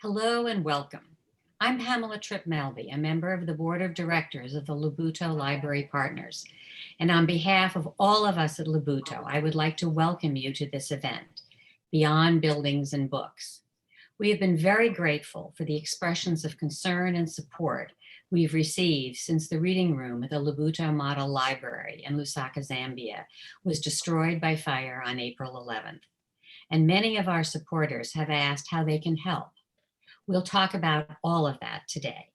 Hello and welcome. I'm Pamela Tripp-Melby, a member of the Board of Directors of the Labuto Library Partners. And on behalf of all of us at Labuto, I would like to welcome you to this event, Beyond Buildings and Books. We have been very grateful for the expressions of concern and support we've received since the reading room at the Labuto Model Library in Lusaka, Zambia, was destroyed by fire on April 11th. And many of our supporters have asked how they can help. We'll talk about all of that today.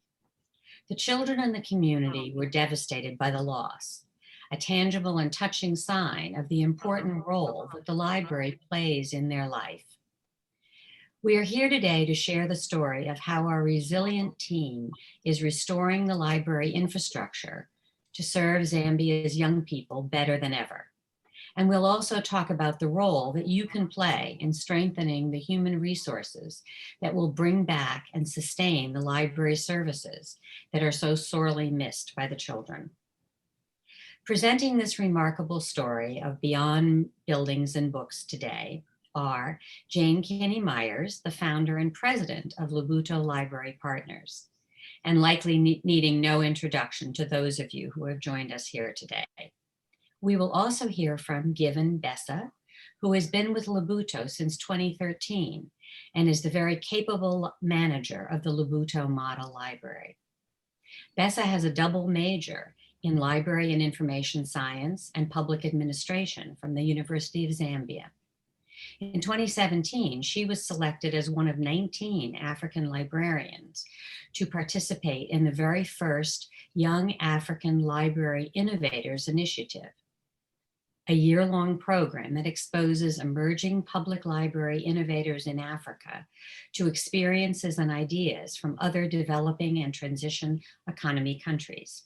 The children in the community were devastated by the loss, a tangible and touching sign of the important role that the library plays in their life. We are here today to share the story of how our resilient team is restoring the library infrastructure to serve Zambia's young people better than ever. And we'll also talk about the role that you can play in strengthening the human resources that will bring back and sustain the library services that are so sorely missed by the children. Presenting this remarkable story of Beyond Buildings and Books today are Jane Kinney Myers, the founder and president of Labuto Library Partners, and likely needing no introduction to those of you who have joined us here today. We will also hear from Given Bessa, who has been with Labuto since 2013 and is the very capable manager of the Labuto Model Library. Bessa has a double major in Library and Information Science and Public Administration from the University of Zambia. In 2017, she was selected as one of 19 African librarians to participate in the very first Young African Library Innovators Initiative, a year-long program that exposes emerging public library innovators in Africa to experiences and ideas from other developing and transition economy countries.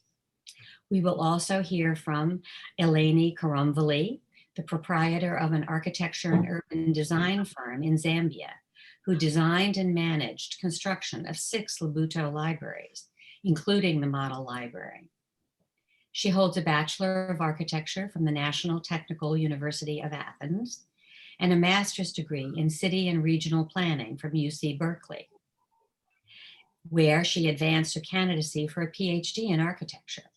We will also hear from Eleni Karamvali, the proprietor of an architecture and urban design firm in Zambia, who designed and managed construction of 6 Labuto libraries, including the Model Library. She holds a Bachelor of Architecture from the National Technical University of Athens and a master's degree in City and Regional Planning from UC Berkeley, where she advanced her candidacy for a PhD in architecture.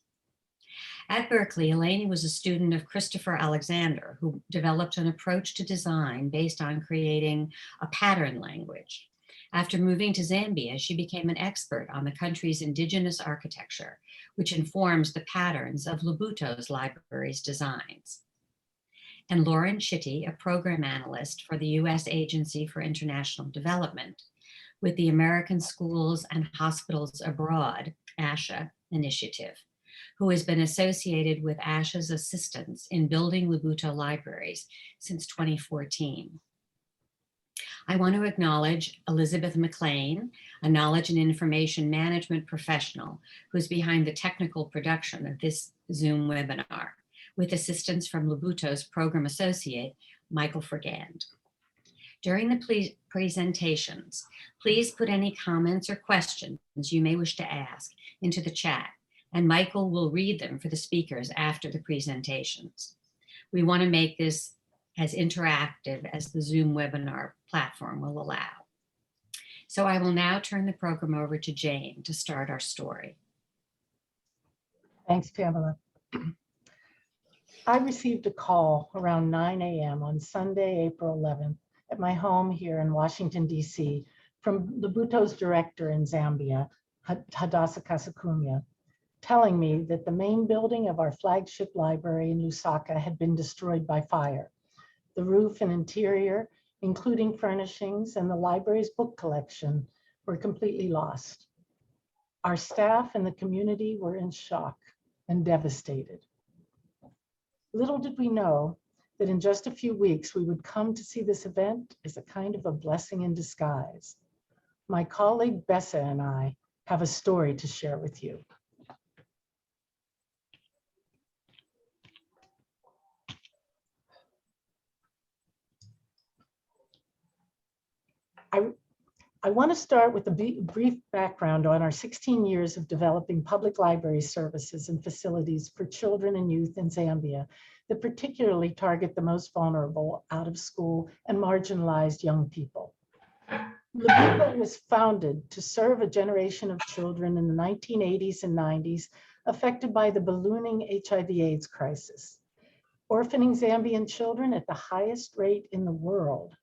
At Berkeley, Eleni was a student of Christopher Alexander, who developed an approach to design based on creating a pattern language. After moving to Zambia, she became an expert on the country's indigenous architecture, which informs the patterns of Labuto's library's designs. And Lauren Chitty, a program analyst for the U.S. Agency for International Development with the American Schools and Hospitals Abroad, ASHA, initiative, who has been associated with ASHA's assistance in building Labuto libraries since 2014. I want to acknowledge Elizabeth McLean, a knowledge and information management professional who's behind the technical production of this Zoom webinar, with assistance from Labuto's program associate, Michael Fergand. During the presentations, please put any comments or questions you may wish to ask into the chat, and Michael will read them for the speakers after the presentations. We want to make this as interactive as the Zoom webinar platform will allow. So I will now turn the program over to Jane to start our story. Thanks, Pamela. I received a call around 9 a.m. on Sunday, April 11th, at my home here in Washington, D.C., from Labuto's director in Zambia, Hadassah Kasakumya, telling me that the main building of our flagship library in Lusaka had been destroyed by fire. The roof and interior, including furnishings and the library's book collection, were completely lost. Our staff and the community were in shock and devastated. Little did we know that in just a few weeks, we would come to see this event as a kind of a blessing in disguise. My colleague Bessa and I have a story to share with you. I want to start with a brief background on our 16 years of developing public library services and facilities for children and youth in Zambia that particularly target the most vulnerable, out of school, and marginalized young people. Labuto was founded to serve a generation of children in the 1980s and 90s affected by the ballooning HIV/AIDS crisis, orphaning Zambian children at the highest rate in the world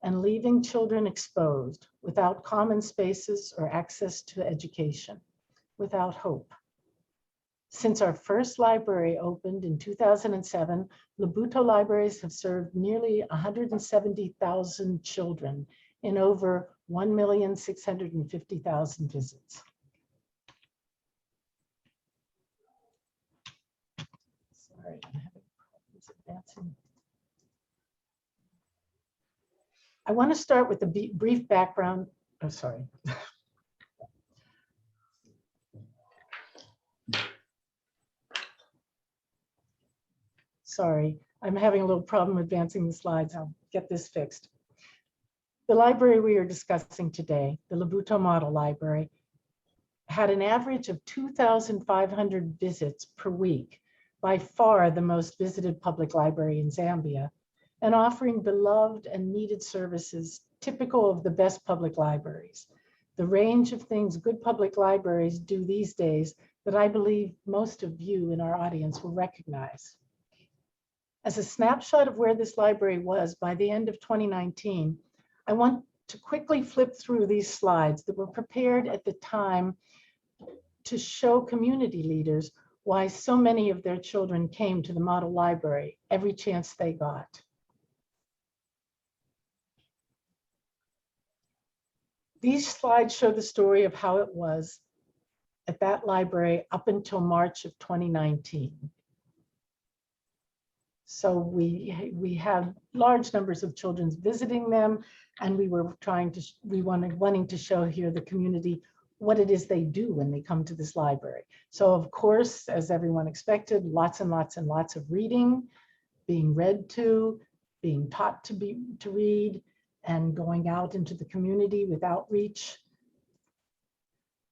and leaving children exposed without common spaces or access to education, without hope. Since our first library opened in 2007, Labuto libraries have served nearly 170,000 children in over 1,650,000 visits. Sorry, I'm having problems advancing. I want to start with a brief background. Oh, sorry. Sorry, I'm having a little problem advancing the slides. I'll get this fixed. The library we are discussing today, the Labuto Model Library, had an average of 2,500 visits per week, by far the most visited public library in Zambia, and offering beloved and needed services typical of the best public libraries. The range of things good public libraries do these days that I believe most of you in our audience will recognize. As a snapshot of where this library was by the end of 2019, I want to quickly flip through these slides that were prepared at the time to show community leaders why so many of their children came to the model library every chance they got. These slides show the story of how it was at that library up until March of 2019. So we have large numbers of children visiting them, and we were wanting to show here the community what it is they do when they come to this library. So of course, as everyone expected, lots and lots and lots of reading, being read to, being taught to read, and going out into the community with outreach,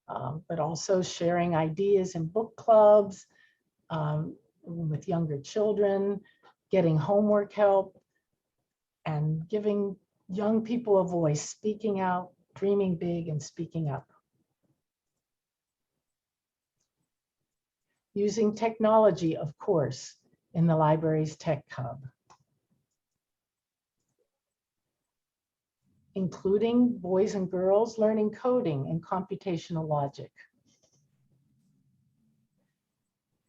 but also sharing ideas in book clubs with younger children, getting homework help, and giving young people a voice, speaking out, dreaming big, and speaking up. Using technology, of course, in the library's tech hub, including boys and girls learning coding and computational logic.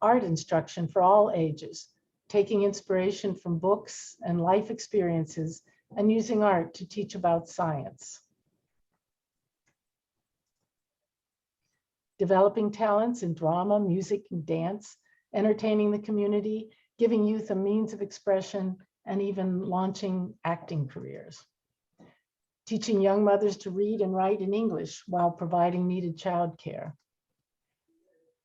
Art instruction for all ages, taking inspiration from books and life experiences and using art to teach about science. Developing talents in drama, music, and dance, entertaining the community, giving youth a means of expression, and even launching acting careers. Teaching young mothers to read and write in English while providing needed childcare.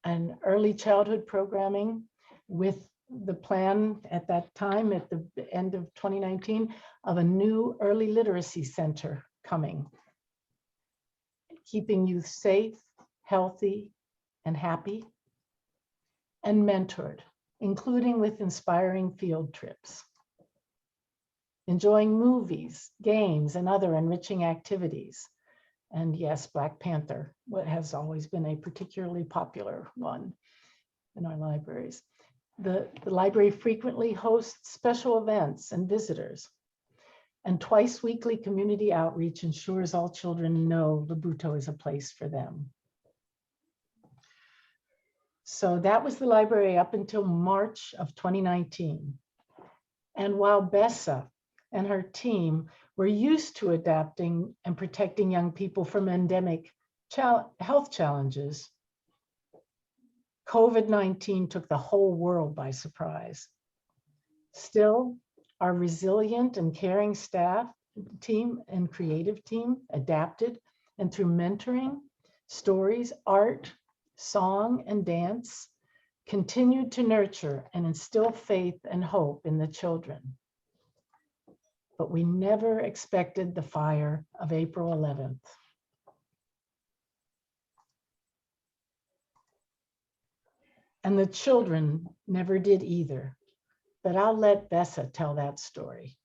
And early childhood programming with the plan at that time, at the end of 2019, of a new early literacy center coming. Keeping youth safe, healthy, and happy, and mentored, including with inspiring field trips. Enjoying movies, games, and other enriching activities. And yes, Black Panther, what has always been a particularly popular one in our libraries. The library frequently hosts special events and visitors. And twice weekly community outreach ensures all children know Labuto is a place for them. So that was the library up until March of 2019. And while Bessa and her team were used to adapting and protecting young people from endemic health challenges, COVID-19 took the whole world by surprise. Still, our resilient and caring staff team and creative team adapted, and through mentoring, stories, art, song, and dance, continued to nurture and instill faith and hope in the children. But we never expected the fire of April 11th. And the children never did either. But I'll let Bessa tell that story.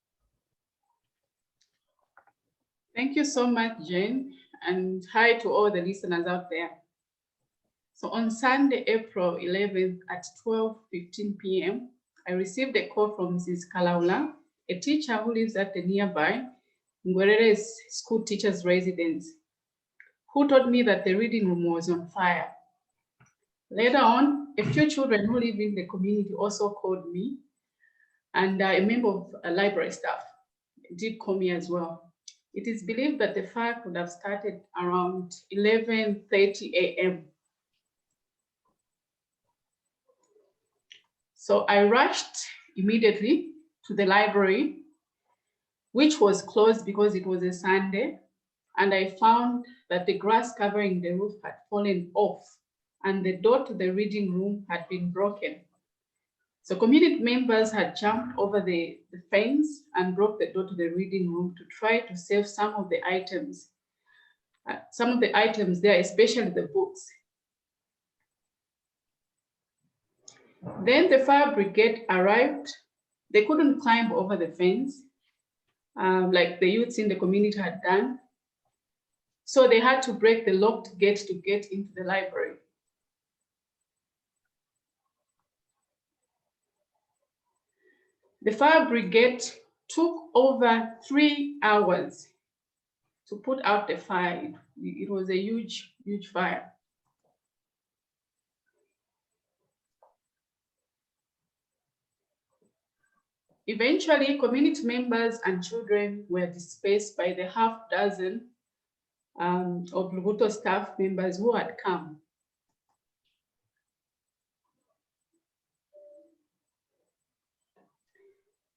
Thank you so much, Jane, and hi to all the listeners out there. So on Sunday, April 11th at 12:15 p.m., I received a call from Mrs. Kalaula, a teacher who lives at the nearby Ngwerere's school teacher's residence, who told me that the reading room was on fire. Later on, a few children who live in the community also called me, and a member of library staff did call me as well. It is believed that the fire could have started around 11:30 a.m. So I rushed immediately to the library, which was closed because it was a Sunday, and I found that the grass covering the roof had fallen off and the door to the reading room had been broken. So community members had jumped over the fence and broke the door to the reading room to try to save some of the items. There, especially the books. Then the fire brigade arrived. They couldn't climb over the fence like the youths in the community had done. So they had to break the locked gate to get into the library. The fire brigade took over 3 hours to put out the fire. It was a huge, huge fire. Eventually, community members and children were dispersed by the half dozen of Labuto staff members who had come.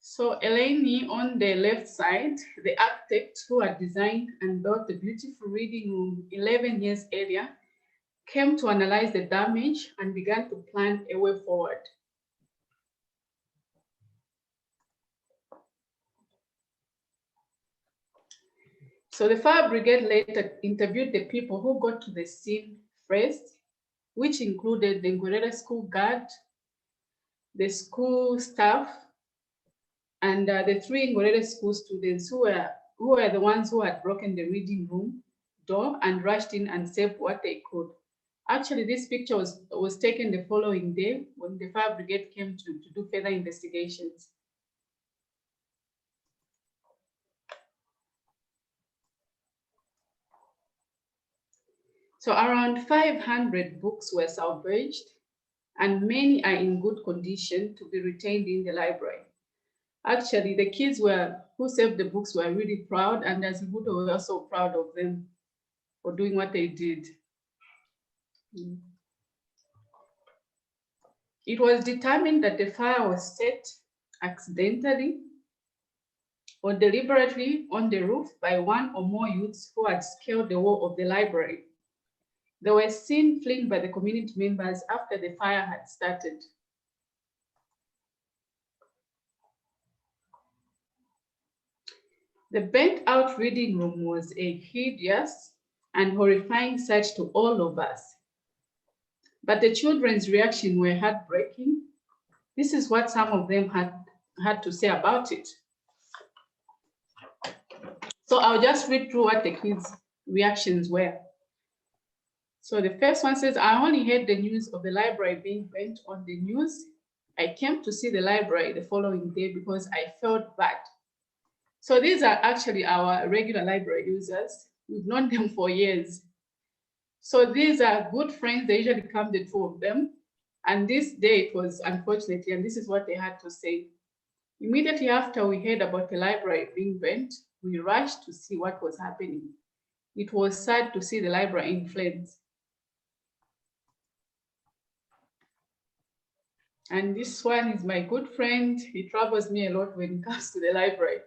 So Eleni on the left side, the architect who had designed and built the beautiful reading room 11 years earlier, came to analyze the damage and began to plan a way forward. So the fire brigade later interviewed the people who got to the scene first, which included the Ngwerere school guard, the school staff, and the 3 Ngwerere school students who were the ones who had broken the reading room door and rushed in and saved what they could. Actually, this picture was taken the following day when the fire brigade came to do further investigations. So around 500 books were salvaged, and many are in good condition to be retained in the library. Actually, the kids who saved the books were really proud, and as Labuto, we were also proud of them for doing what they did. It was determined that the fire was set accidentally or deliberately on the roof by one or more youths who had scaled the wall of the library. They were seen fleeing by the community members after the fire had started. The burnt out reading room was a hideous and horrifying sight to all of us. But the children's reaction were heartbreaking. This is what some of them had to say about it. So I'll just read through what the kids' reactions were. So the first one says, I only heard the news of the library being burnt on the news. I came to see the library the following day because I felt bad. So these are actually our regular library users. We've known them for years. So these are good friends. They usually come, the 2 of them. And this day it was unfortunately, and this is what they had to say. Immediately after we heard about the library being burnt, we rushed to see what was happening. It was sad to see the library in flames. And this one is my good friend. He troubles me a lot when it comes to the library.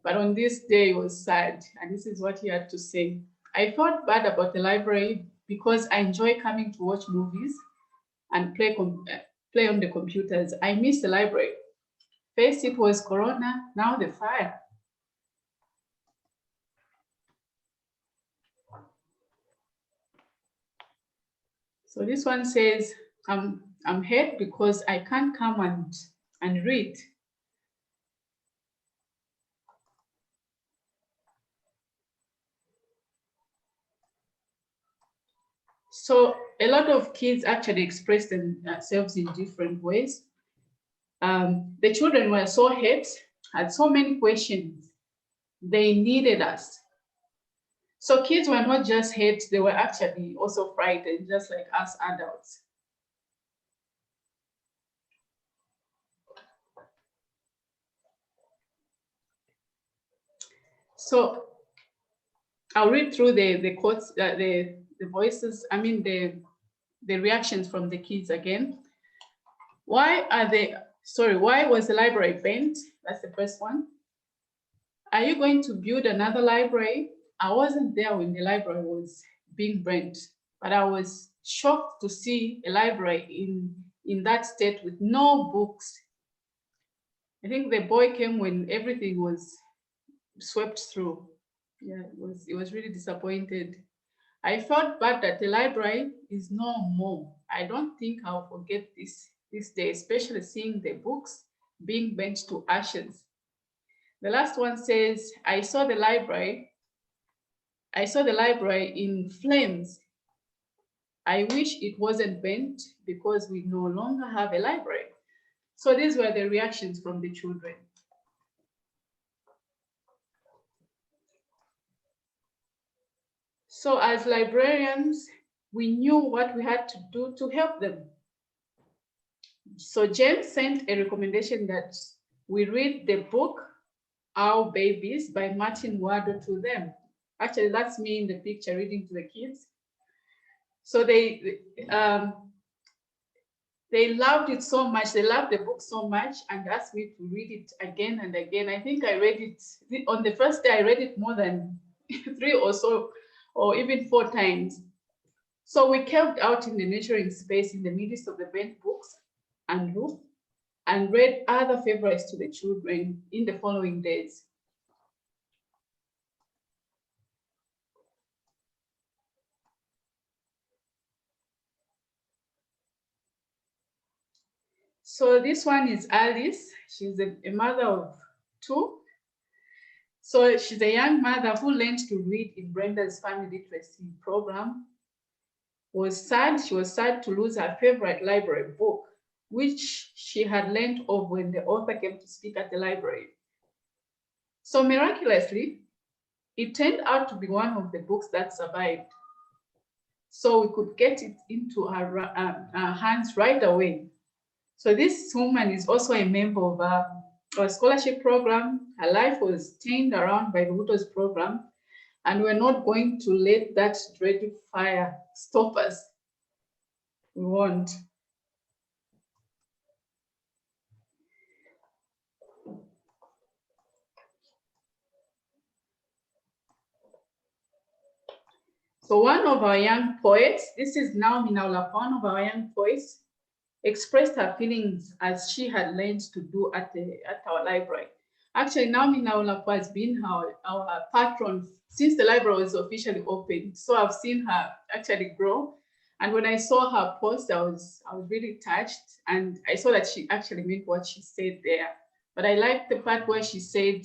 But on this day, it was sad. And this is what he had to say. I felt bad about the library because I enjoy coming to watch movies and play on the computers. I miss the library. First it was Corona, now the fire. So this one says, I'm hurt because I can't come and read. So a lot of kids actually express themselves in different ways. The children were so hurt, had so many questions. They needed us. So kids were not just hurt, they were actually also frightened, just like us adults. So I'll read through the quotes, the voices, I mean the reactions from the kids again. Why was the library banned? That's the first one. Are you going to build another library? I wasn't there when the library was being burnt, but I was shocked to see a library in that state with no books. I think the boy came when everything was swept through. Yeah, it was really disappointed. I felt bad that the library is no more. I don't think I'll forget this day, especially seeing the books being burnt to ashes. The last one says, I saw the library in flames. I wish it wasn't burnt because we no longer have a library. So these were the reactions from the children. So as librarians, we knew what we had to do to help them. So James sent a recommendation that we read the book, Our Babies by Martin Wado to them. Actually, that's me in the picture reading to the kids. So they loved it so much. They loved the book so much and asked me to read it again and again. I think I read it on the first day. I read it more than 3 or so, or even 4 times. So we camped out in the nurturing space in the midst of the burnt books and roof and read other favorites to the children in the following days. So this one is Alice. She's a mother of 2. So she's a young mother who learned to read in Brenda's family literacy program. She was sad to lose her favorite library book, which she had learned of when the author came to speak at the library. So miraculously, it turned out to be one of the books that survived. So we could get it into our hands right away. So this woman is also a member of our scholarship program. Her life was turned around by Labuto's program, and we're not going to let that dreadful fire stop us. We won't. So one of our young poets, this is Naomi Lafon, one of our young poets, expressed her feelings as she had learned to do at our library. Actually, Naomi Lafon has been our patron since the library was officially opened. So I've seen her actually grow. And when I saw her post, I was really touched. And I saw that she actually meant what she said there. But I liked the part where she said,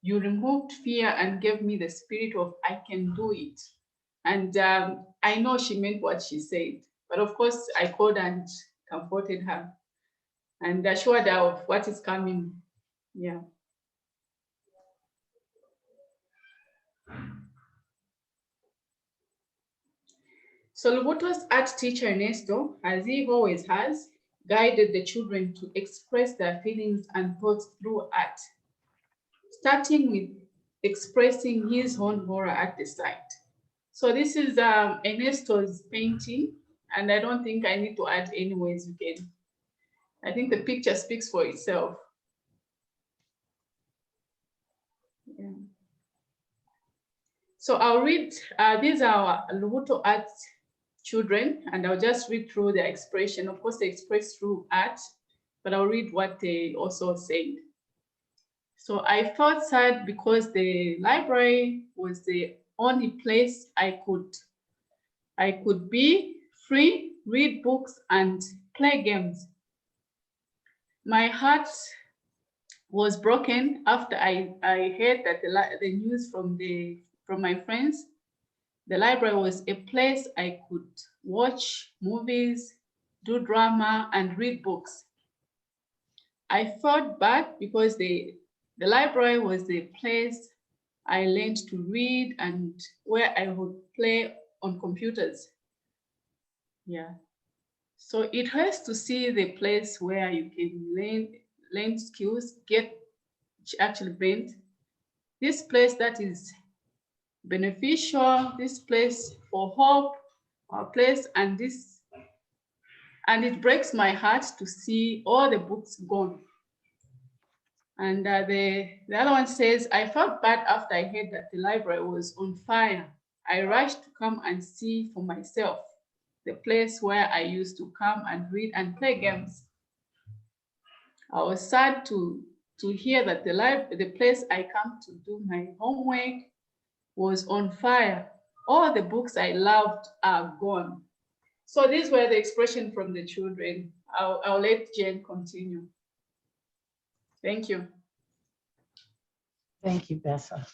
you removed fear and gave me the spirit of I can do it. And I know she meant what she said. But of course, I called and comforted her and assured her of what is coming. Yeah. So Labuto's art teacher Ernesto, as he always has, guided the children to express their feelings and thoughts through art, starting with expressing his own horror at the sight. So this is Ernesto's painting, and I don't think I need to add any words. I think the picture speaks for itself. Yeah. So I'll read, these are our Labuto art children, and I'll just read through their expression. Of course, they express through art, but I'll read what they also said. So I felt sad because the library was the only place I could be free, read books, and play games. My heart was broken after I heard that the news from my friends. The library was a place I could watch movies, do drama, and read books. I felt bad because the library was the place I learned to read and where I would play on computers. Yeah. So it hurts to see the place where you can learn skills, get actually brain. This place that is beneficial, this place for hope, our place, and it breaks my heart to see all the books gone. And the other one says, I felt bad after I heard that the library was on fire. I rushed to come and see for myself the place where I used to come and read and play games. I was sad to hear that the place I come to do my homework was on fire. All the books I loved are gone. So these were the expression from the children. I'll let Jane continue. Thank you. Thank you, Bessa.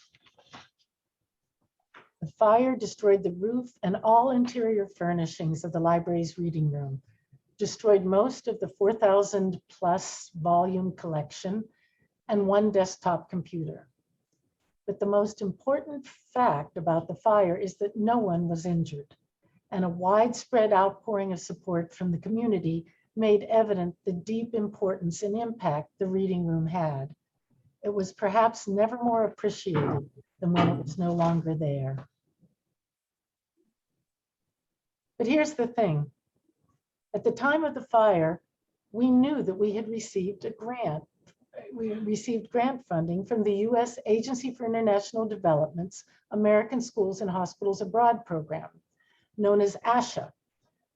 The fire destroyed the roof and all interior furnishings of the library's reading room, destroyed most of the 4,000 plus volume collection and one desktop computer. But the most important fact about the fire is that no one was injured, and a widespread outpouring of support from the community made evident the deep importance and impact the reading room had. It was perhaps never more appreciated than when it was no longer there. But here's the thing. At the time of the fire, we knew that we had received a grant. We received grant funding from the U.S. Agency for International Development's American Schools and Hospitals Abroad program, known as ASHA,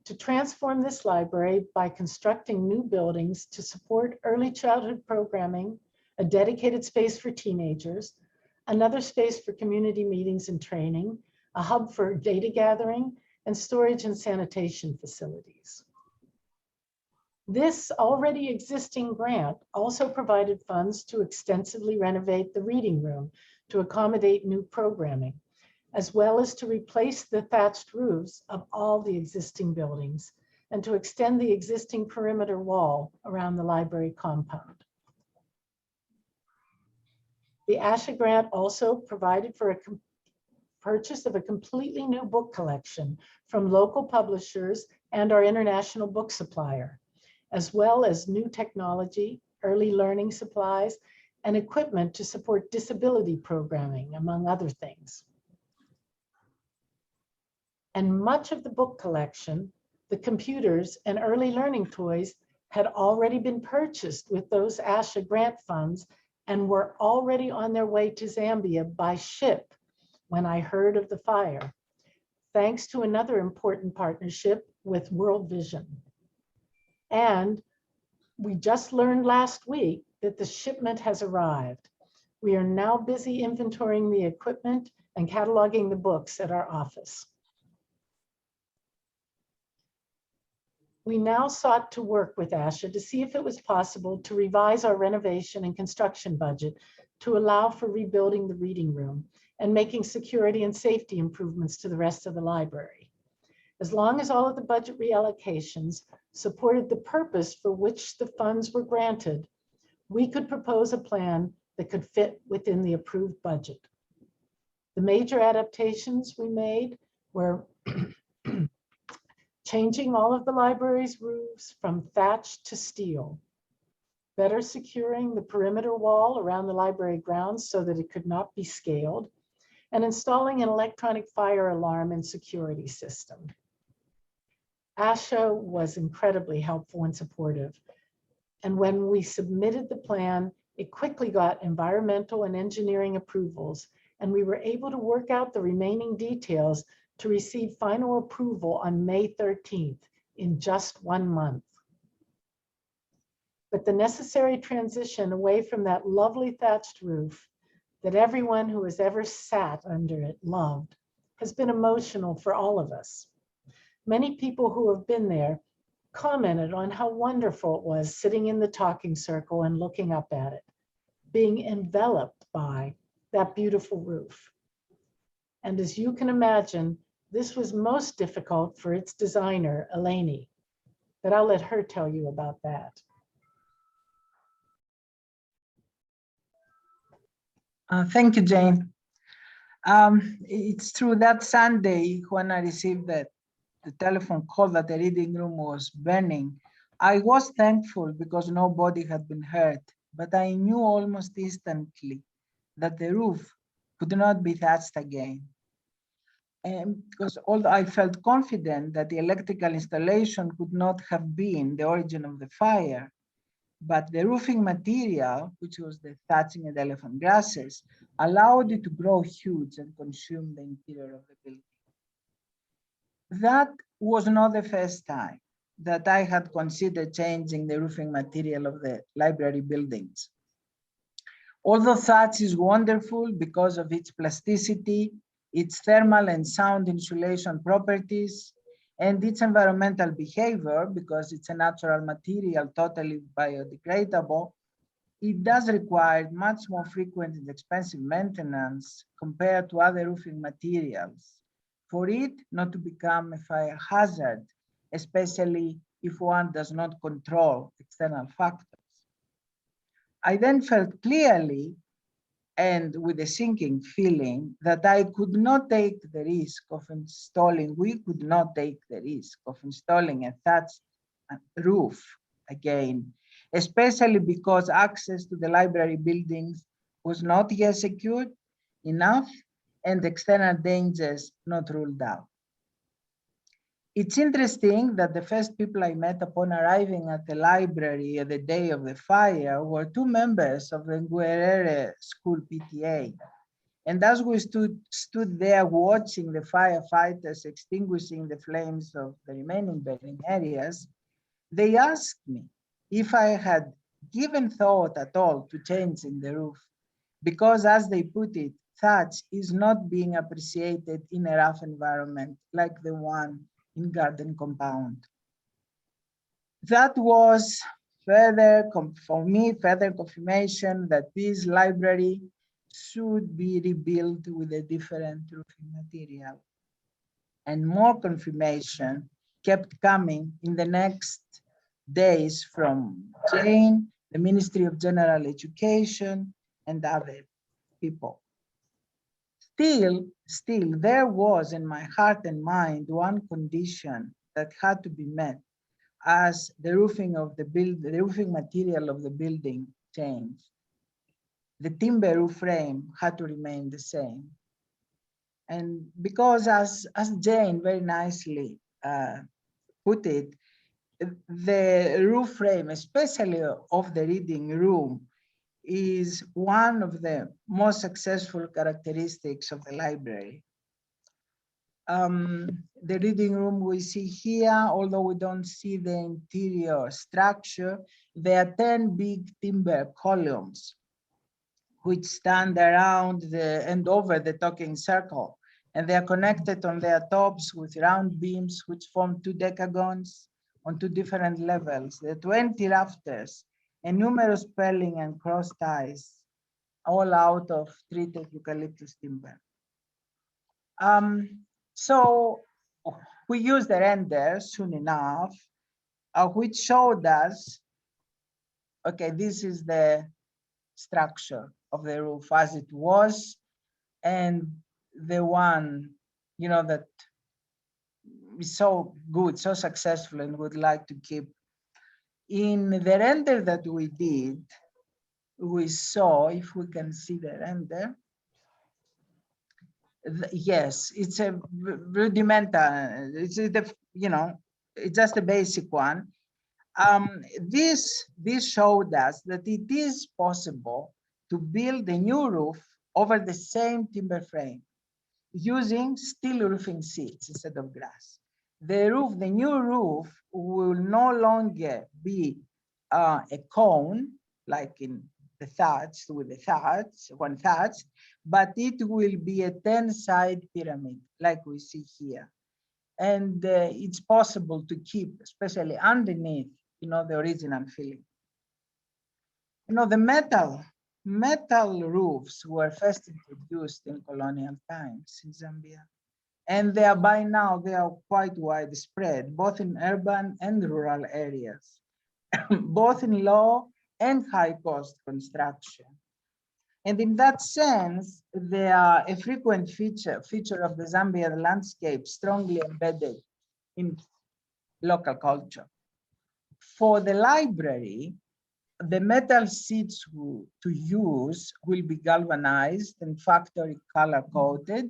to transform this library by constructing new buildings to support early childhood programming, a dedicated space for teenagers, another space for community meetings and training, a hub for data gathering, and storage and sanitation facilities. This already existing grant also provided funds to extensively renovate the reading room to accommodate new programming, as well as to replace the thatched roofs of all the existing buildings and to extend the existing perimeter wall around the library compound. The ASHA grant also provided for a purchase of a completely new book collection from local publishers and our international book supplier, as well as new technology, early learning supplies, and equipment to support disability programming, among other things. And much of the book collection, the computers and early learning toys had already been purchased with those ASHA grant funds and were already on their way to Zambia by ship when I heard of the fire, thanks to another important partnership with World Vision. And we just learned last week that the shipment has arrived. We are now busy inventorying the equipment and cataloging the books at our office. We now sought to work with ASHA to see if it was possible to revise our renovation and construction budget to allow for rebuilding the reading room and making security and safety improvements to the rest of the library. As long as all of the budget reallocations supported the purpose for which the funds were granted, we could propose a plan that could fit within the approved budget. The major adaptations we made were changing all of the library's roofs from thatch to steel, better securing the perimeter wall around the library grounds so that it could not be scaled, and installing an electronic fire alarm and security system. ASHA was incredibly helpful and supportive. And when we submitted the plan, it quickly got environmental and engineering approvals, and we were able to work out the remaining details to receive final approval on May 13th in just 1 month. But the necessary transition away from that lovely thatched roof that everyone who has ever sat under it loved has been emotional for all of us. Many people who have been there commented on how wonderful it was sitting in the talking circle and looking up at it, being enveloped by that beautiful roof. And as you can imagine, This was most difficult for its designer, Eleni, but I'll let her tell you about that. Thank you, Jane. It's true that Sunday when I received the telephone call that the reading room was burning, I was thankful because nobody had been hurt, but I knew almost instantly that the roof could not be touched again. And because although I felt confident that the electrical installation could not have been the origin of the fire, but the roofing material, which was the thatching and elephant grasses, allowed it to grow huge and consume the interior of the building. That was not the first time that I had considered changing the roofing material of the library buildings. Although thatch is wonderful because of its plasticity, its thermal and sound insulation properties, and its environmental behavior, because it's a natural material, totally biodegradable, it does require much more frequent and expensive maintenance compared to other roofing materials for it not to become a fire hazard, especially if one does not control external factors. I then felt clearly and with a sinking feeling that I could not take the risk of installing, we could not take the risk of installing a thatched roof again, especially because access to the library buildings was not yet secured enough and external dangers not ruled out. It's interesting that the first people I met upon arriving at the library the day of the fire were two members of the Nguerere School PTA. And as we stood there watching the firefighters extinguishing the flames of the remaining burning areas, they asked me if I had given thought at all to changing the roof, because as they put it, thatch is not being appreciated in a rough environment like the one in garden compound. That was for me, further confirmation that this library should be rebuilt with a different roofing material. And more confirmation kept coming in the next days from Jane, the Ministry of General Education, and other people. Still, there was in my heart and mind one condition that had to be met as the roofing material of the building changed. The timber roof frame had to remain the same. And because as Jane very nicely put it, the roof frame, especially of the reading room, is one of the most successful characteristics of the library. The reading room we see here, although we don't see the interior structure, there are 10 big timber columns which stand around and over the talking circle. And they are connected on their tops with round beams which form 2 decagons on 2 different levels. There are 20 rafters and numerous purling and cross ties, all out of treated eucalyptus timber. So we used the render soon enough, which showed us, okay, this is the structure of the roof as it was, and the one, you know, that is so good, so successful, and would like to keep. In the render that we did, we saw, if we can see the render, yes, it's a rudimental, it's just a basic one. This showed us that it is possible to build a new roof over the same timber frame using steel roofing sheets instead of grass. The new roof will no longer be a cone like in the thatch with the one thatch, but it will be a 10-side pyramid like we see here. And it's possible to keep, especially underneath, the original feeling. The metal roofs were first introduced in colonial times in Zambia. And they are by now, they are quite widespread, both in urban and rural areas, both in low and high cost construction. And in that sense, they are a frequent feature of the Zambian landscape, strongly embedded in local culture. For the library, the metal seats to use will be galvanized and factory color coded,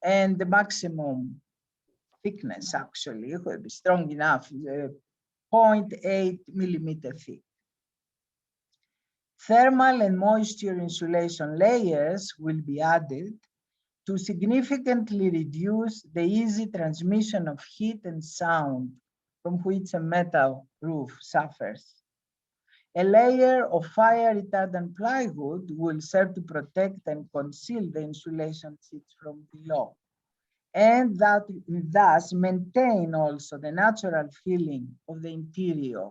and the maximum thickness actually will be strong enough, 0.8 millimeter thick. Thermal and moisture insulation layers will be added to significantly reduce the easy transmission of heat and sound from which a metal roof suffers. A layer of fire retardant plywood will serve to protect and conceal the insulation sheets from below, and that thus maintain also the natural feeling of the interior,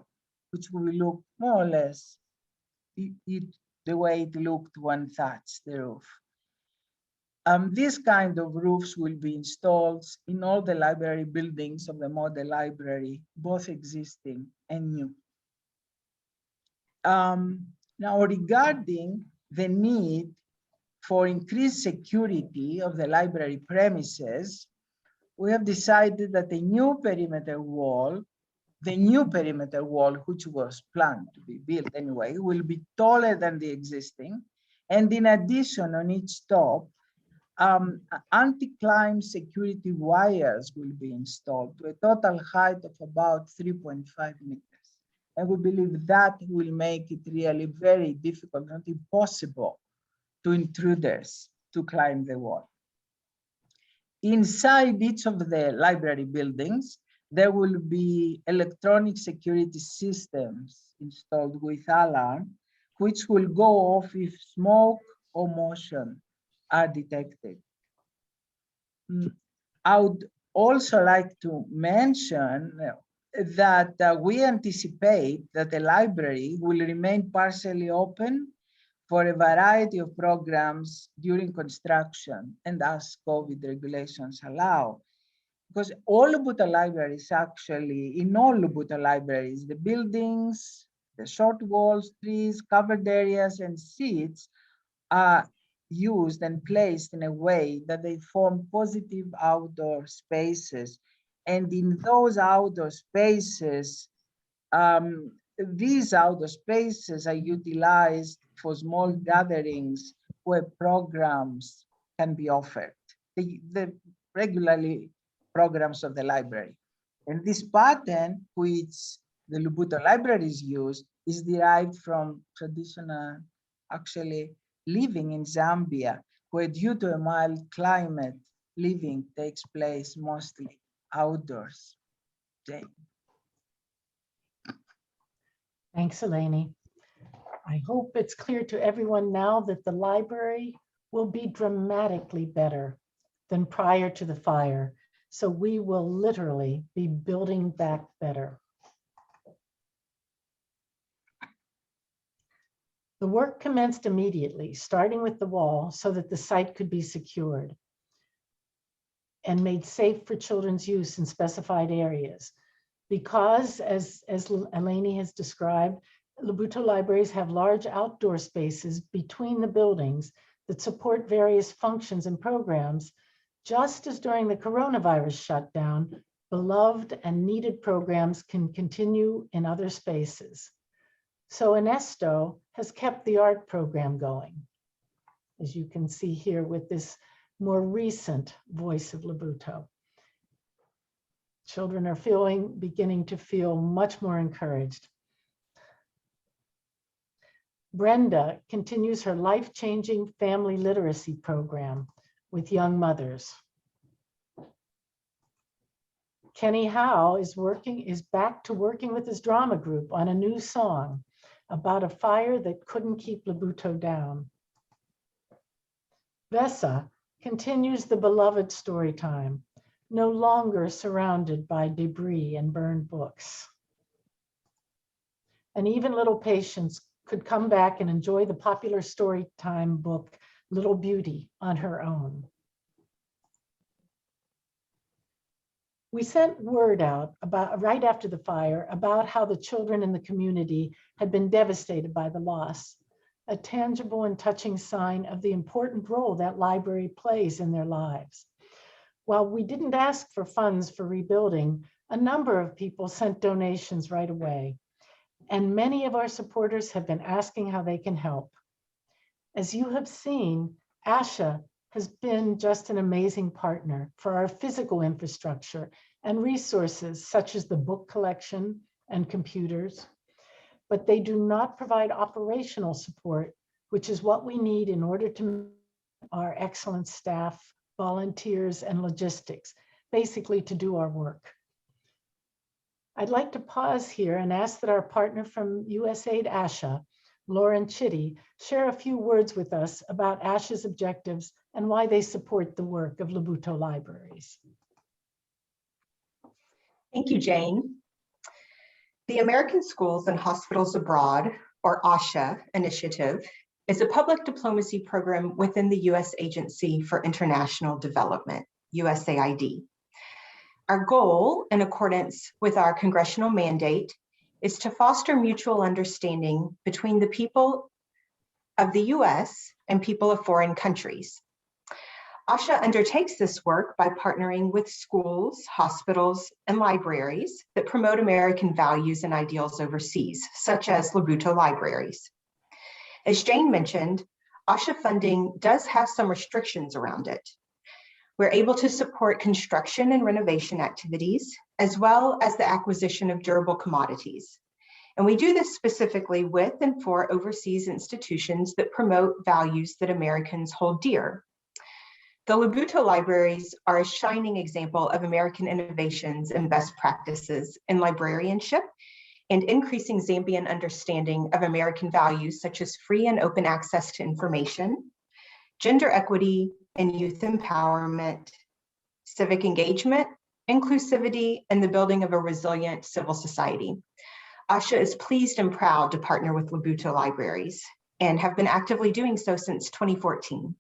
which will look more or less the way it looked when thatched the roof. These kind of roofs will be installed in all the library buildings of the model library, both existing and new. Now, regarding the need for increased security of the library premises, we have decided that the new perimeter wall, which was planned to be built anyway, will be taller than the existing. And in addition, on each top, anti-climb security wires will be installed to a total height of about 3.5 meters. And we believe that will make it really very difficult, not impossible, to intruders to climb the wall. Inside each of the library buildings, there will be electronic security systems installed with alarm, which will go off if smoke or motion are detected. I would also like to mention that we anticipate that the library will remain partially open for a variety of programs during construction and as COVID regulations allow. Because all Labuto libraries actually, in all Labuto libraries, the buildings, the short walls, trees, covered areas, and seats are used and placed in a way that they form positive outdoor spaces. And in those outdoor spaces, these outdoor spaces are utilized for small gatherings where programs can be offered, the regularly programs of the library. And this pattern, which the Labuto libraries use, is derived from traditional, actually, living in Zambia, where due to a mild climate, living takes place mostly outdoors. Jane. Thanks, Eleni. I hope it's clear to everyone now that the library will be dramatically better than prior to the fire. So we will literally be building back better. The work commenced immediately, starting with the wall so that the site could be secured and made safe for children's use in specified areas. Because, as Eleni has described, Labuto libraries have large outdoor spaces between the buildings that support various functions and programs, just as during the coronavirus shutdown, beloved and needed programs can continue in other spaces. So Ernesto has kept the art program going, as you can see here with this more recent Voice of Labuto. Children are beginning to feel much more encouraged. Brenda continues her life-changing family literacy program with young mothers. Kenny Howe is back to working with his drama group on a new song about a fire that couldn't keep Labuto down. Vesa continues the beloved story time, no longer surrounded by debris and burned books. And even little Patience could come back and enjoy the popular story time book, Little Beauty, on her own. We sent word out about right after the fire about how the children in the community had been devastated by the loss, a tangible and touching sign of the important role that library plays in their lives. While we didn't ask for funds for rebuilding, a number of people sent donations right away, and many of our supporters have been asking how they can help. As you have seen, ASHA has been just an amazing partner for our physical infrastructure and resources such as the book collection and computers, but they do not provide operational support, which is what we need in order to our excellent staff, volunteers, and logistics, basically to do our work. I'd like to pause here and ask that our partner from USAID ASHA, Lauren Chitty, share a few words with us about ASHA's objectives and why they support the work of Labuto libraries. Thank you, Jane. The American Schools and Hospitals Abroad, or ASHA initiative, is a public diplomacy program within the U.S. Agency for International Development, USAID. Our goal, in accordance with our congressional mandate, is to foster mutual understanding between the people of the U.S. and people of foreign countries. ASHA undertakes this work by partnering with schools, hospitals, and libraries that promote American values and ideals overseas, such as Labuto libraries. As Jane mentioned, ASHA funding does have some restrictions around it. We're able to support construction and renovation activities, as well as the acquisition of durable commodities. And we do this specifically with and for overseas institutions that promote values that Americans hold dear. The Labuto libraries are a shining example of American innovations and best practices in librarianship and increasing Zambian understanding of American values such as free and open access to information, gender equity and youth empowerment, civic engagement, inclusivity, and the building of a resilient civil society. ASHA is pleased and proud to partner with Labuto libraries and have been actively doing so since 2014.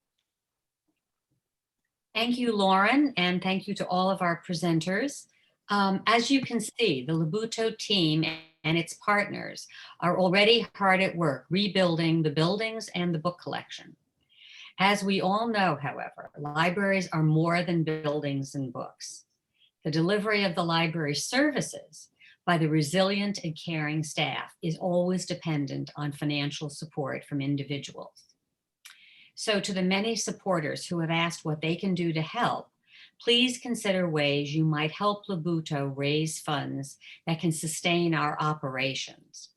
Thank you, Lauren, and thank you to all of our presenters. As you can see, the Labuto team and its partners are already hard at work rebuilding the buildings and the book collection. As we all know, however, libraries are more than buildings and books. The delivery of the library services by the resilient and caring staff is always dependent on financial support from individuals. So to the many supporters who have asked what they can do to help, please consider ways you might help Labuto raise funds that can sustain our operations.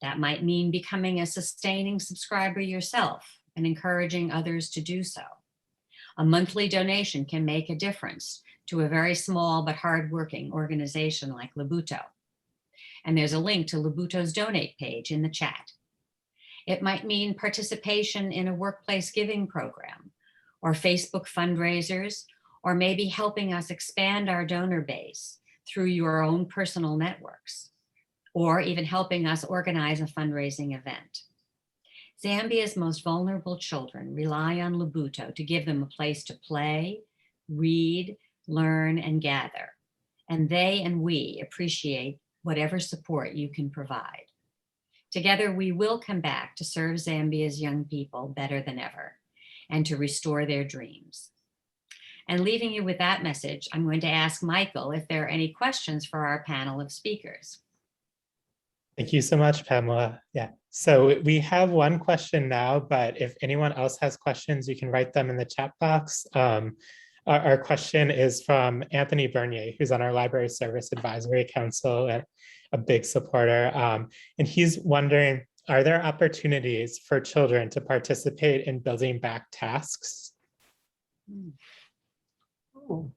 That might mean becoming a sustaining subscriber yourself and encouraging others to do so. A monthly donation can make a difference to a very small but hardworking organization like Labuto. And there's a link to Labuto's donate page in the chat. It might mean participation in a workplace giving program, or Facebook fundraisers, or maybe helping us expand our donor base through your own personal networks, or even helping us organize a fundraising event. Zambia's most vulnerable children rely on Labuto to give them a place to play, read, learn, and gather. And they and we appreciate whatever support you can provide. Together, we will come back to serve Zambia's young people better than ever and to restore their dreams. And leaving you with that message, I'm going to ask Michael if there are any questions for our panel of speakers. Thank you so much, Pamela. Yeah, so we have one question now, but if anyone else has questions, you can write them in the chat box. Our question is from Anthony Bernier, who's on our Library Service Advisory Council, and a big supporter. And he's wondering, are there opportunities for children to participate in building back tasks? Ooh.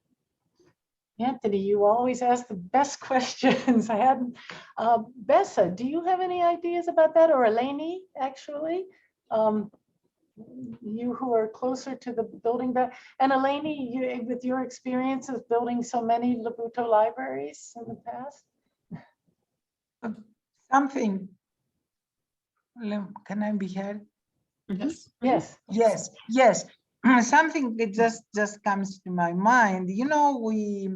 Anthony, you always ask the best questions. I hadn't. Bessa, do you have any ideas about that? Or Eleni, actually? You who are closer to the building back. And Eleni, you, with your experience of building so many Labuto libraries in the past? Something, can I be heard? Yes. Yes. Something that just comes to my mind. You know, we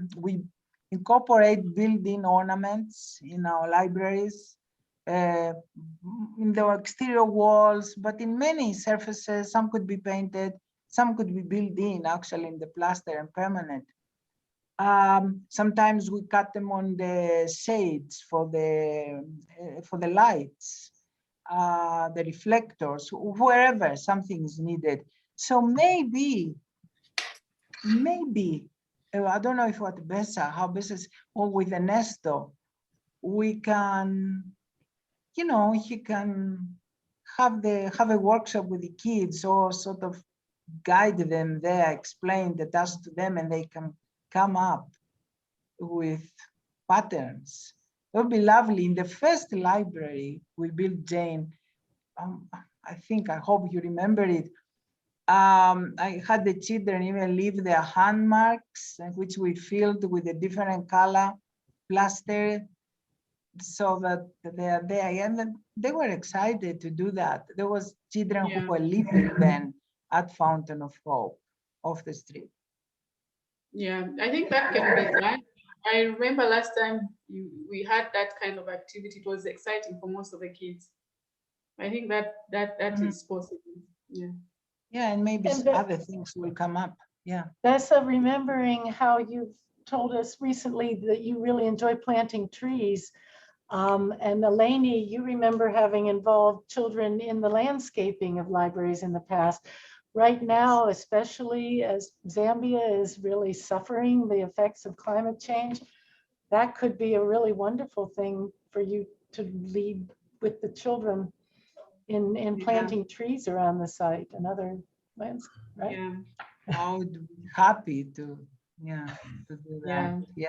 incorporate built-in ornaments in our libraries, in the exterior walls, but in many surfaces. Some could be painted, some could be built in, actually, in the plaster and permanent. Sometimes we cut them on the shades for the lights, the reflectors, wherever something is needed. So maybe, I don't know if what how Bessa, or with Ernesto, we can, you know, he can have a workshop with the kids, or sort of guide them there, explain the task to them, and they can come up with patterns. It would be lovely. In the first library we built, Jane, I hope you remember it. I had the children even leave their hand marks, which we filled with a different color plaster, so that they are there. And then they were excited to do that. There was children who were living then at Fountain of Hope off the street. Yeah, I think that can be done. I remember last time we had that kind of activity. It was exciting for most of the kids. I think that is possible. Yeah. Yeah, and maybe other things will come up. Yeah. Bessa, remembering how you've told us recently that you really enjoy planting trees. And Eleni, you remember having involved children in the landscaping of libraries in the past. Right now, especially as Zambia is really suffering the effects of climate change, that could be a really wonderful thing for you to lead with the children in planting trees around the site and other landscapes, right? Yeah. I would be happy to do that. Yeah.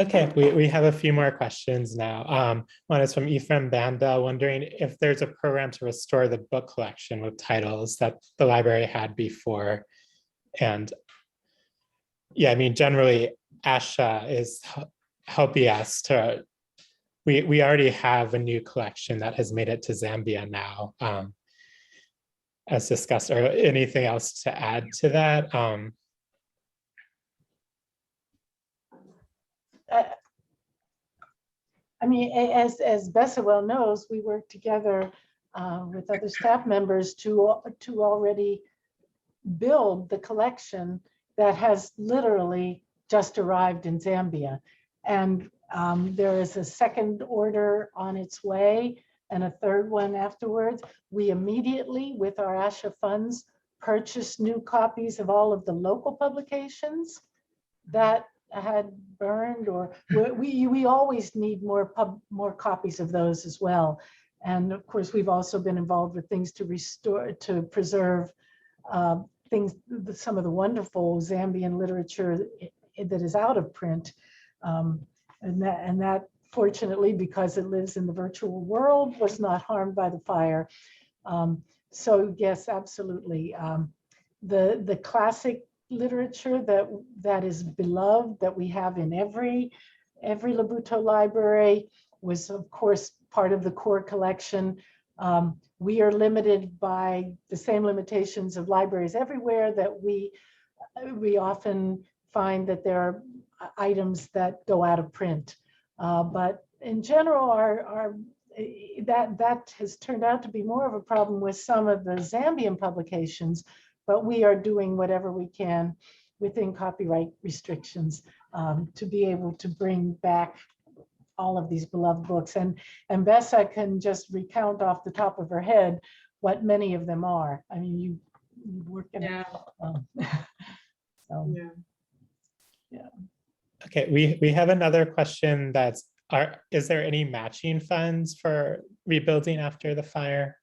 Okay, we have a few more questions now. One is from Ephraim Banda, wondering if there's a program to restore the book collection with titles that the library had before. And yeah, I mean, generally, ASHA is helping us to, we already have a new collection that has made it to Zambia now, as discussed. Or anything else to add to that? I mean, as Bessa well knows, we work together with other staff members to already build the collection that has literally just arrived in Zambia. And there is a second order on its way and a third one afterwards. We immediately, with our ASHA funds, purchased new copies of all of the local publications that had burned, or we always need more copies of those as well. And of course, we've also been involved with things to preserve things, some of the wonderful Zambian literature that is out of print. And that fortunately, because it lives in the virtual world, was not harmed by the fire. So yes, absolutely. The classic literature that is beloved, that we have in every Labuto library, was of course part of the core collection. We are limited by the same limitations of libraries everywhere, that we often find that there are items that go out of print. But in general, that has turned out to be more of a problem with some of the Zambian publications, but we are doing whatever we can within copyright restrictions to be able to bring back all of these beloved books. And Bessa can just recount off the top of her head what many of them are. I mean, you work in it. So, yeah. Okay, we have another question that's, is there any matching funds for rebuilding after the fire?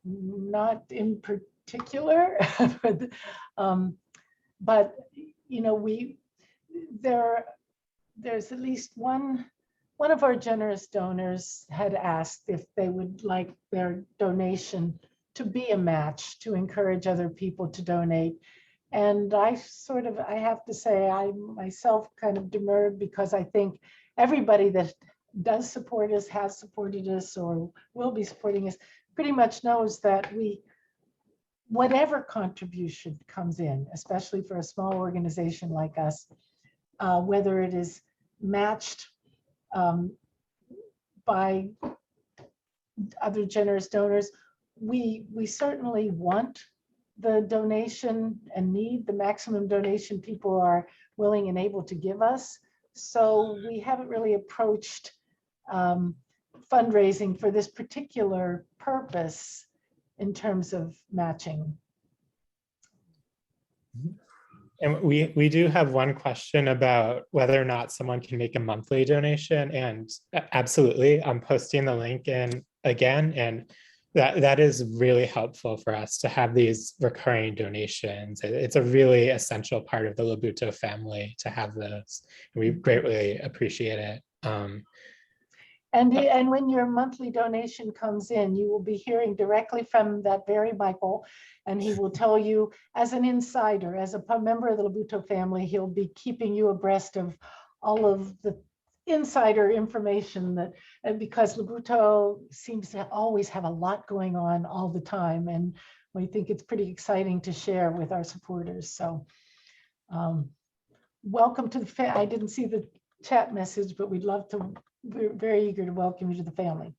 Not in particular, but you know, there's at least one of our generous donors had asked if they would like their donation to be a match to encourage other people to donate. And I have to say, I myself kind of demurred, because I think everybody that does support us, has supported us, or will be supporting us, pretty much knows that whatever contribution comes in, especially for a small organization like us, whether it is matched by other generous donors, we certainly want the donation and need the maximum donation people are willing and able to give us. So we haven't really approached fundraising for this particular purpose in terms of matching. And we do have one question about whether or not someone can make a monthly donation, and absolutely, I'm posting the link in again, and that is really helpful for us to have these recurring donations. It's a really essential part of the Labuto family to have those. We greatly appreciate it. And when your monthly donation comes in, you will be hearing directly from that very Michael, and he will tell you as an insider, as a member of the Labuto family, he'll be keeping you abreast of all of the insider information that, because Labuto seems to always have a lot going on all the time, and we think it's pretty exciting to share with our supporters. So welcome to the I didn't see the chat message, but we're very eager to welcome you to the family.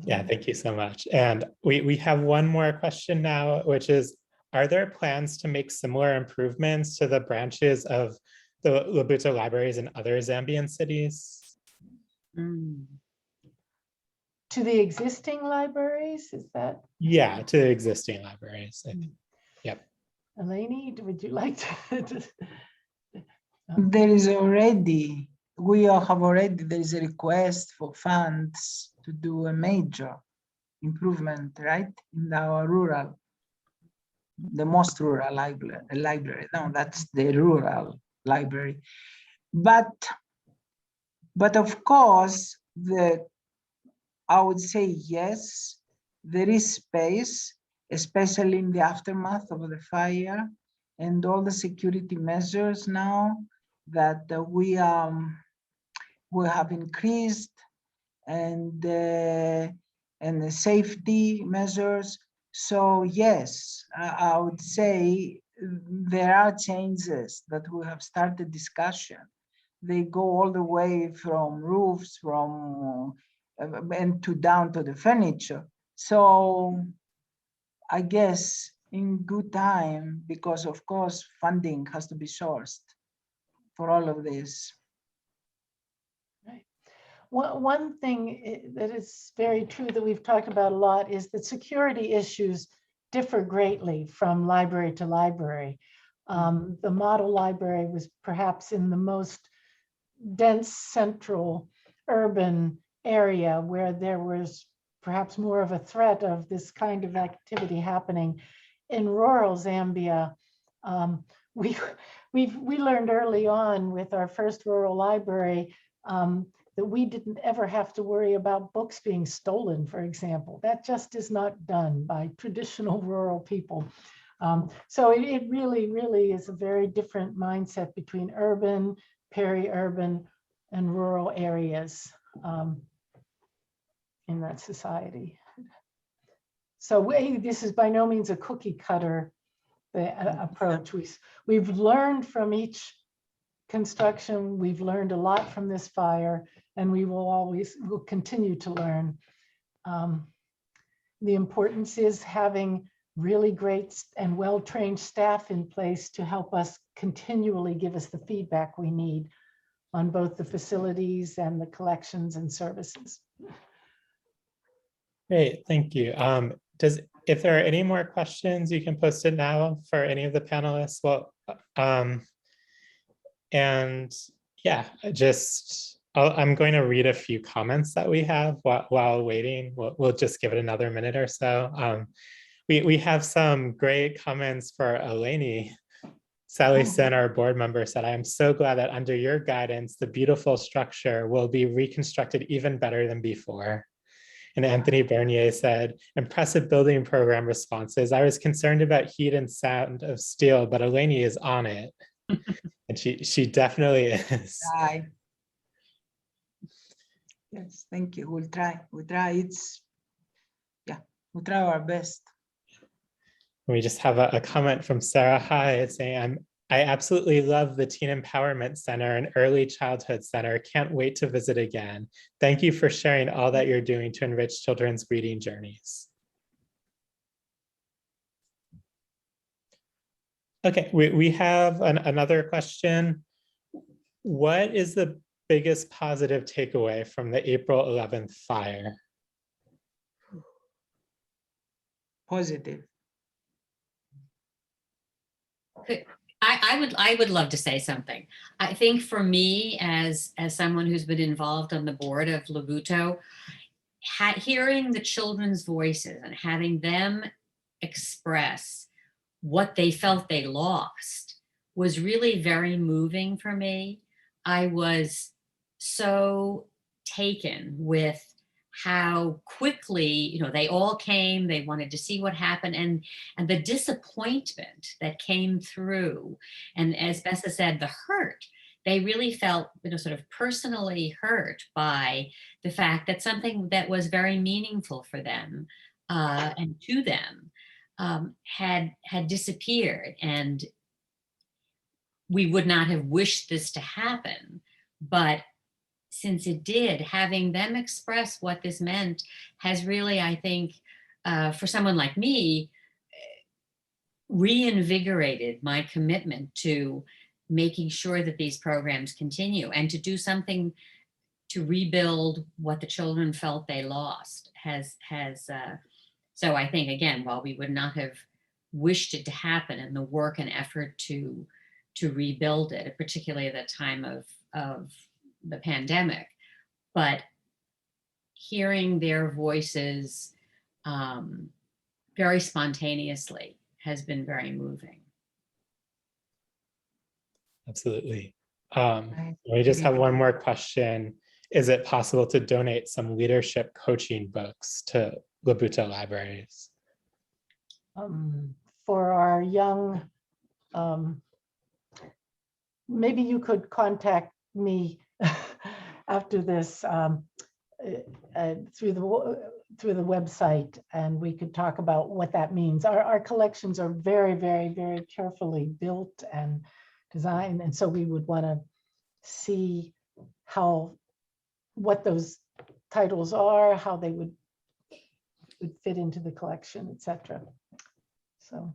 Yeah, thank you so much. And we have one more question now, which is, are there plans to make similar improvements to the branches of the Labuto libraries in other Zambian cities? To the existing libraries, is that? Yeah, to the existing libraries. Yep. Eleni, would you like to? There is already, there is a request for funds to do a major improvement, right? In our rural, the most rural library. No, that's the rural library. But of course, I would say yes, there is space, especially in the aftermath of the fire and all the security measures now that we have increased, and the safety measures. So yes, I would say there are changes that we have started discussion. They go all the way from roofs, and down to the furniture. So I guess in good time, because of course funding has to be sourced for all of this. Right. One thing that is very true that we've talked about a lot is that security issues differ greatly from library to library. The model library was perhaps in the most dense central urban area where there was perhaps more of a threat of this kind of activity happening. In rural Zambia, we learned early on with our first rural library that we didn't ever have to worry about books being stolen, for example. That just is not done by traditional rural people. So it really, really is a very different mindset between urban, peri-urban, and rural areas in that society. So this is by no means a cookie cutter approach. We've learned from each construction, we've learned a lot from this fire, and will continue to learn. The importance is having really great and well-trained staff in place to help us continually give us the feedback we need on both the facilities and the collections and services. Great, thank you. If there are any more questions, you can post it now for any of the panelists. Well, and yeah, I'm going to read a few comments that we have while waiting. We'll just give it another minute or so. We have some great comments for Eleni. Sally Sen, our board member, said, "I am so glad that under your guidance, the beautiful structure will be reconstructed even better than before." And Anthony Bernier said, "Impressive building program responses. I was concerned about heat and sound of steel, but Eleni is on it." And she definitely is. Right. Yes, thank you. We'll try. We'll try our best. We just have a comment from Sarah Hyde saying, I absolutely love the Teen Empowerment Center and Early Childhood Center. Can't wait to visit again. Thank you for sharing all that you're doing to enrich children's reading journeys. Okay, we have another question. What is the biggest positive takeaway from the April 11th fire? Positive. I would love to say something. I think for me, as someone who's been involved on the board of Labuto, hearing the children's voices and having them express what they felt they lost was really very moving for me. I was so taken with how quickly, they all came, they wanted to see what happened, and the disappointment that came through. And as Bessa said, the hurt, they really felt, sort of personally hurt by the fact that something that was very meaningful for them and to them had disappeared. And we would not have wished this to happen, but since it did, having them express what this meant has really, I think, for someone like me, reinvigorated my commitment to making sure that these programs continue and to do something to rebuild what the children felt they lost. So I think, again, while we would not have wished it to happen, and the work and effort to rebuild it, particularly at the time of the pandemic, but hearing their voices very spontaneously has been very moving. Absolutely. We just have one more question. Is it possible to donate some leadership coaching books to Labuto libraries? For our young, maybe you could contact me after this through the website, and we could talk about what that means. Our collections are very, very, very carefully built and designed, and so we would want to see what those titles are, how they would fit into the collection, etc. So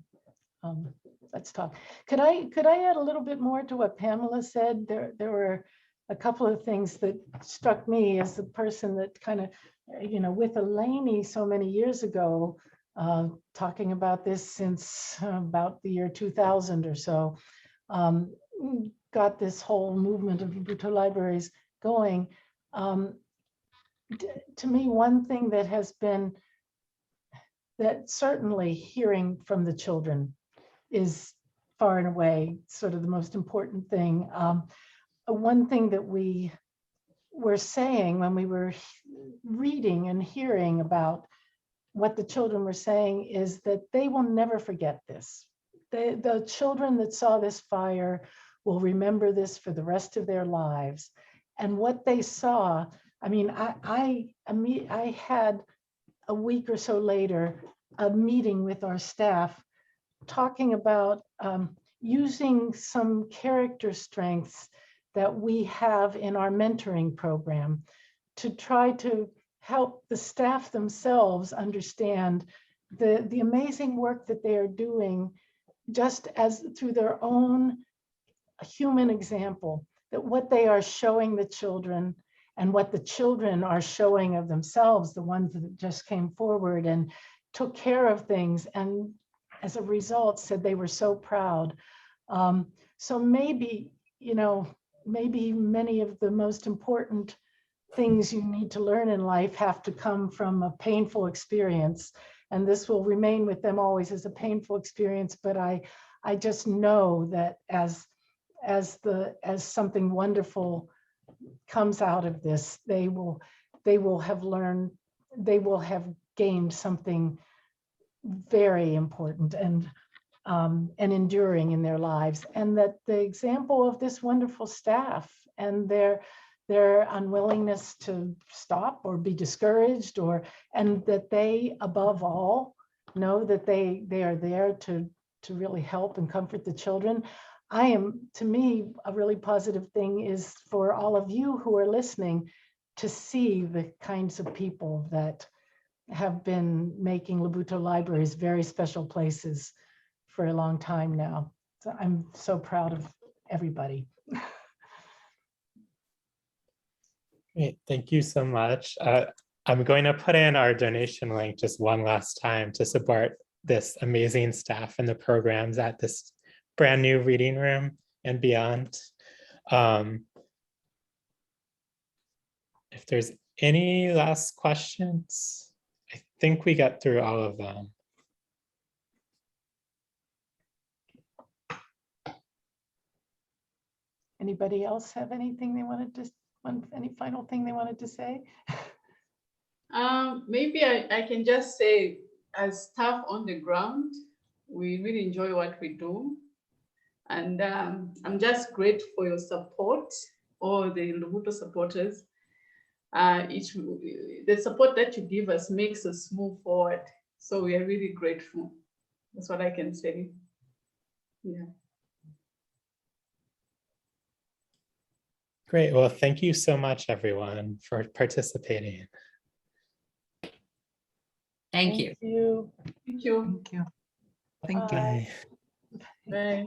let's talk. Could I add a little bit more to what Pamela said? There were a couple of things that struck me as the person that kind of, with Eleni so many years ago, talking about this since about the year 2000 or so, got this whole movement of Labuto libraries going. To me, one thing that has been, that certainly hearing from the children is far and away sort of the most important thing. One thing that we were saying when we were reading and hearing about what the children were saying is that they will never forget this. The children that saw this fire will remember this for the rest of their lives. And what they saw, I mean, I had a week or so later a meeting with our staff talking about using some character strengths that we have in our mentoring program to try to help the staff themselves understand the amazing work that they are doing, just as through their own human example, that what they are showing the children and what the children are showing of themselves, the ones that just came forward and took care of things, and as a result said they were so proud. So maybe, maybe many of the most important things you need to learn in life have to come from a painful experience, and this will remain with them always as a painful experience. But I just know that as something wonderful comes out of this, they will have learned, they will have gained something very important and enduring in their lives, and that the example of this wonderful staff and their their unwillingness to stop or be discouraged, and that they, above all, know that they are there to really help and comfort the children. To me, a really positive thing is for all of you who are listening to see the kinds of people that have been making Labuto libraries very special places for a long time now. So I'm so proud of everybody. Great, thank you so much. I'm going to put in our donation link just one last time to support this amazing staff and the programs at this brand new reading room and beyond. If there's any last questions, I think we got through all of them. Anybody else have anything they wanted to, any final thing they wanted to say? Maybe I can just say, as staff on the ground, we really enjoy what we do. And I'm just grateful for your support, all the Labuto supporters. The support that you give us makes us move forward. So we are really grateful. That's what I can say. Yeah. Great, well, thank you so much, everyone, for participating. Thank you. Thank you. Thank you. Thank you. Thank you. Bye. Bye. Bye.